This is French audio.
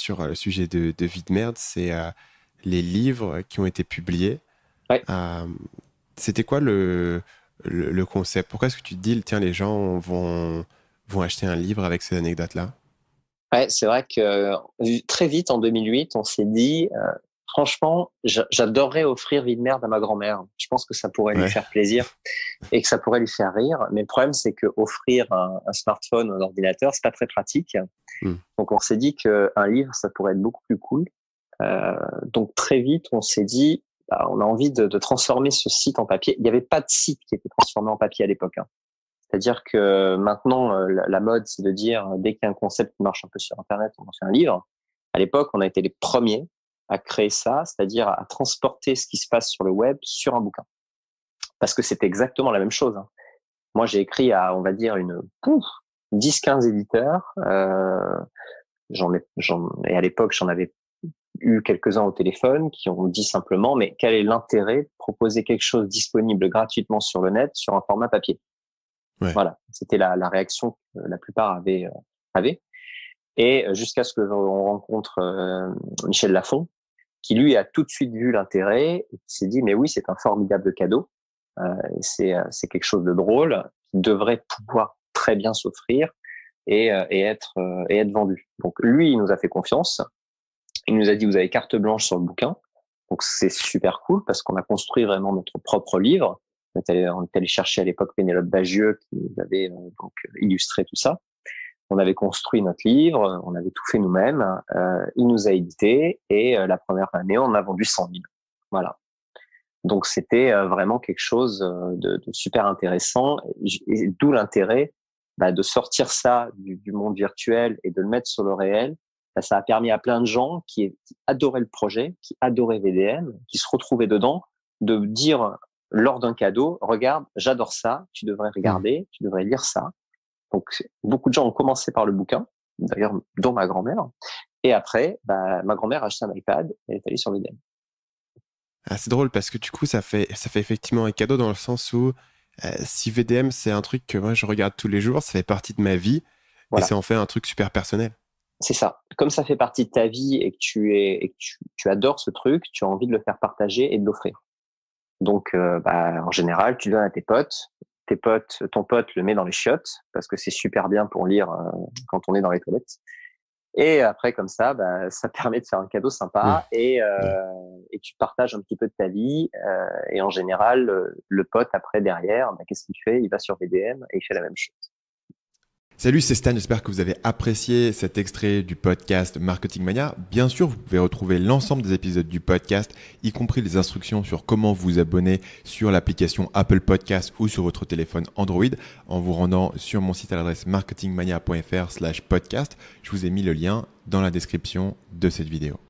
sur le sujet de Vie de merde, c'est les livres qui ont été publiés. Ouais, Euh, C'était quoi le concept? Pourquoi est-ce que tu te dis, tiens, les gens vont acheter un livre avec ces anecdotes-là? ouais, c'est vrai que très vite en 2008, on s'est dit, franchement, j'adorerais offrir Vie de merde à ma grand-mère. Je pense que ça pourrait lui Ouais. faire plaisir et que ça pourrait lui faire rire. Mais le problème, c'est que offrir un smartphone ou un ordinateur, c'est pas très pratique. Hmm. Donc, on s'est dit qu'un livre, ça pourrait être beaucoup plus cool. Donc, très vite, on s'est dit, bah, on a envie de transformer ce site en papier. Il n'y avait pas de site qui était transformé en papier à l'époque, hein. C'est-à-dire que maintenant, la mode, c'est de dire, dès qu'il y a un concept qui marche un peu sur Internet, on en fait un livre. À l'époque, on a été les premiers à créer ça, c'est-à-dire à transporter ce qui se passe sur le web sur un bouquin. Parce que c'était exactement la même chose, hein. Moi, j'ai écrit à, on va dire, 10-15 éditeurs. Et à l'époque, j'en avais eu quelques-uns au téléphone qui ont dit simplement, mais quel est l'intérêt de proposer quelque chose disponible gratuitement sur le net sur un format papier? Ouais. Voilà, c'était la réaction que la plupart avaient. Et jusqu'à ce que l'on rencontre Michel Lafon, qui lui a tout de suite vu l'intérêt, et qui s'est dit mais oui, c'est un formidable cadeau, c'est quelque chose de drôle qui devrait pouvoir très bien s'offrir et être vendu. Donc lui, il nous a fait confiance. Il nous a dit vous avez carte blanche sur le bouquin. Donc c'est super cool parce qu'on a construit vraiment notre propre livre. On est allé chercher à l'époque Pénélope Bagieux qui nous avait donc illustré tout ça. On avait construit notre livre, on avait tout fait nous-mêmes. Il nous a édité et la première année, on a vendu 100 000. Voilà. Donc c'était vraiment quelque chose de super intéressant. Et d'où l'intérêt de sortir ça du monde virtuel et de le mettre sur le réel. Ça a permis à plein de gens qui adoraient le projet, qui adoraient VDM, qui se retrouvaient dedans, de dire lors d'un cadeau, regarde, j'adore ça, tu devrais Hmm. regarder, tu devrais lire ça. Donc beaucoup de gens ont commencé par le bouquin, d'ailleurs dont ma grand-mère. Et après, ma grand-mère a acheté un iPad et elle est allée sur VDM. Ah, c'est drôle parce que du coup, ça fait effectivement un cadeau dans le sens où si VDM, c'est un truc que moi je regarde tous les jours, ça fait partie de ma vie et c'est Voilà. en fait un truc super personnel. C'est ça. Comme ça fait partie de ta vie et que tu adores ce truc, tu as envie de le faire partager et de l'offrir. Donc, en général, tu donnes à tes potes. Ton pote le met dans les chiottes parce que c'est super bien pour lire quand on est dans les toilettes. Et après, comme ça, ça permet de faire un cadeau Hmm. sympa et, Ouais. tu partages un petit peu de ta vie. Et en général, le pote après derrière, qu'est-ce qu'il fait? Il va sur VDM et il fait la même chose. Salut, c'est Stan, j'espère que vous avez apprécié cet extrait du podcast Marketing Mania. Bien sûr, vous pouvez retrouver l'ensemble des épisodes du podcast, y compris les instructions sur comment vous abonner sur l'application Apple Podcast ou sur votre téléphone Android en vous rendant sur mon site à l'adresse marketingmania.fr/podcast. Je vous ai mis le lien dans la description de cette vidéo.